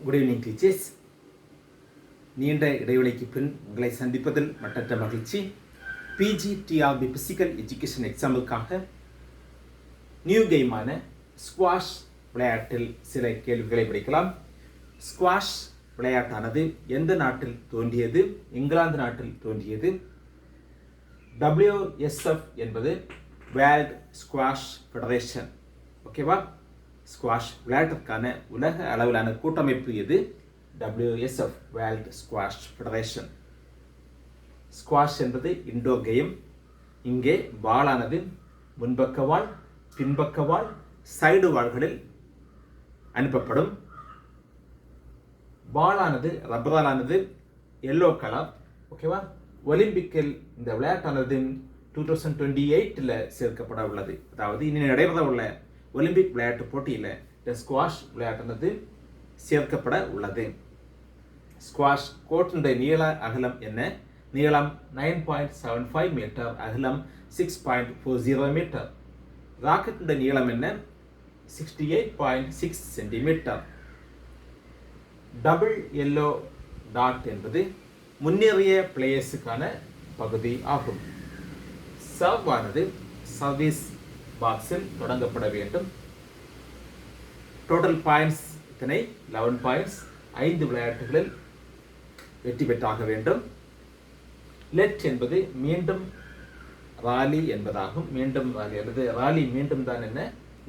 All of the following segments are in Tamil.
Good evening teachers. நீண்ட இடைவெளிக்கு பின் உங்களை சந்திப்பதில் மட்டற்ற மகிழ்ச்சி. பிஜிடிஆர்பி பிசிக்கல் எஜுகேஷன் எக்ஸாமுக்காக நியூ கேமான ஸ்குவாஷ் விளையாட்டில் சில கேள்விகளை படிக்கலாம். ஸ்குவாஷ் விளையாட்டானது எந்த நாட்டில் தோன்றியது? இங்கிலாந்து நாட்டில் தோன்றியது. WSF என்பது வேர்ல்ட் ஸ்குவாஷ் ஃபெடரேஷன். ஓகேவா? ஸ்குவாஷ் விளையாட்டிற்கான உலக அளவிலான கூட்டமைப்பு எது? WSF world squash federation. Squash என்பது இண்டோர் கேம். இங்கே பாலானது முன்பக்க வால், பின்பக்க வால், சைடு வால்களில் அனுப்பப்படும். பாலானது ரப்பராலானது எல்லோ கலர். ஓகேவா? ஒலிம்பிக்கில் இந்த விளையாட்டானது 2028 சேர்க்கப்பட உள்ளது. அதாவது இனி நடைபெற உள்ள ஒலிம்பிக் விளையாட்டு போட்டியில் இந்த ஸ்குவாஷ் விளையாட்டானது சேர்க்கப்பட உள்ளது. ஸ்குவாஷ் கோர்ட்டினுடைய நீள அகலம் என்ன? நீளம் 9.75 மீட்டர், அகலம் 6.40 மீட்டர். ராக்கெட்டினுடைய நீளம் என்ன? 68.6 சென்டிமீட்டர். டபுள் எல்லோ டாட் என்பது முன்னேறிய பிளேயர்ஸுக்கான பகுதி ஆகும். சர்வ் ஆனது சர்வீஸ் பாக்ஸில் தொடங்கப்பட வேண்டும். டோட்டல் பாயிண்ட்ஸ் இத்தனை 11 பாயிண்ட்ஸ். 5 விளையாட்டுகளில் வெற்றி பெற்றாக வேண்டும். லெட் என்பது மீண்டும் ராலி என்பதாகும். மீண்டும் ராலி அல்லது ராலி மீண்டும் தான் என்ன?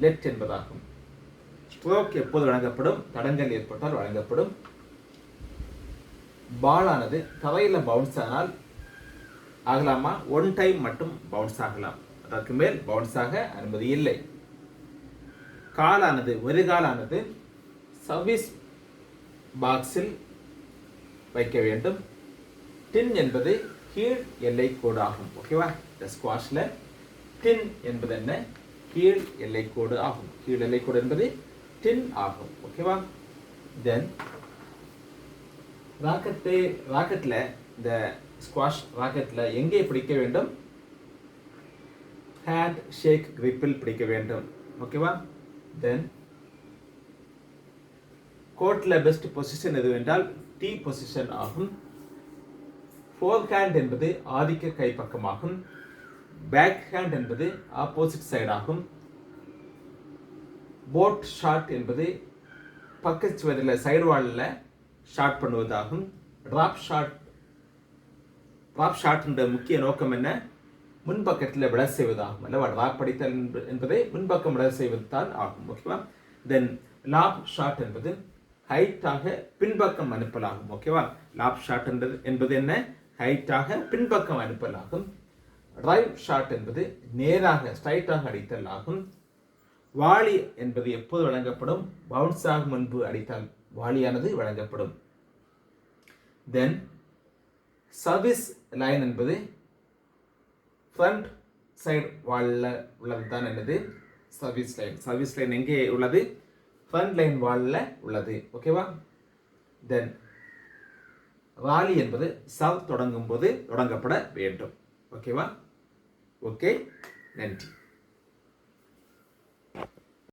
லெட் என்பதாகும். ஸ்ட்ரோக் எப்போது வழங்கப்படும்? தடங்கல் ஏற்பட்டால் வழங்கப்படும். பாலானது தரையில் பவுன்ஸ் ஆனால் ஆகலாமா? 1 டைம் மட்டும் பவுன்ஸ் ஆகலாம், அதற்கு மேல் பவுன்ஸ் ஆக அனுமதி இல்லை. காலானது ஒரு காலானது சர்வீஸ் பாக்ஸில் வைக்க வேண்டும். டின் என்பது கீழ் எல்லை கோடு ஆகும். ஓகேவா? இந்த ஸ்குவாஷ்ல டின் என்பது என்ன? கீழ் எல்லை கோடு ஆகும். கீழ் எல்லை கோடு என்பது டின் ஆகும். ஓகேவா? தென் ராக்கெட்ல இந்த ஸ்குவாஷ் ராக்கெட்ல எங்கே பிடிக்க வேண்டும்? ஹேண்ட் ஷேக் கிரிப்பில் பிடிக்க வேண்டும். ஓகேவா? தென் கோர்ட்ல பெஸ்ட் பொசிஷன் எது என்றால் டி பொசிஷன் ஆகும். ஃபோர் ஹேண்ட் என்பது ஆதிக்க கைப்பக்கமாகும். பேக் ஹேண்ட் என்பது ஆப்போசிட் சைடு ஆகும். போட் ஷாட் என்பது பக்கத்து சுவரில் சைடு வாலில் ஷாட் பண்ணுவதாகும். டிராப் ஷாட் முக்கிய நோக்கம் என்ன? முன்பக்கத்தில் விட செய்வதாகும். அல்லவா? டிராப் அடித்தல் என்பதை முன்பக்கம் விட செய்வதுதான் ஆகும். ஓகேவா? தென் லாப் ஷாட் என்பது ஹைட்டாக பின்பக்கம் அனுப்பலாகும். ஓகேவா? லாப் ஷாட் என்பது என்ன? ஹைட்டாக பின்பக்கம் அனுப்பலாகும். டிரைவ் ஷாட் என்பது நேராக ஸ்ட்ரைட்டாக அடித்தல் ஆகும். வாளி என்பது எப்போது வழங்கப்படும்? பவுன்ஸ் ஆகும் முன்பு அடித்தால் வாளியானது வழங்கப்படும். தென் சர்வீஸ் லைன் என்பது ஃப்ரண்ட் சைடு வாலில் உள்ளது தான் என்னது? Service line. சர்வீஸ் லைன் எங்கே உள்ளது? ஃப்ரண்ட் லைன் வாலில் உள்ளது. ஓகேவா? தென் ராலி என்பது சர்வ் தொடங்கும் போது தொடங்கப்பட வேண்டும். ஓகேவா? ஓகே, நன்றி.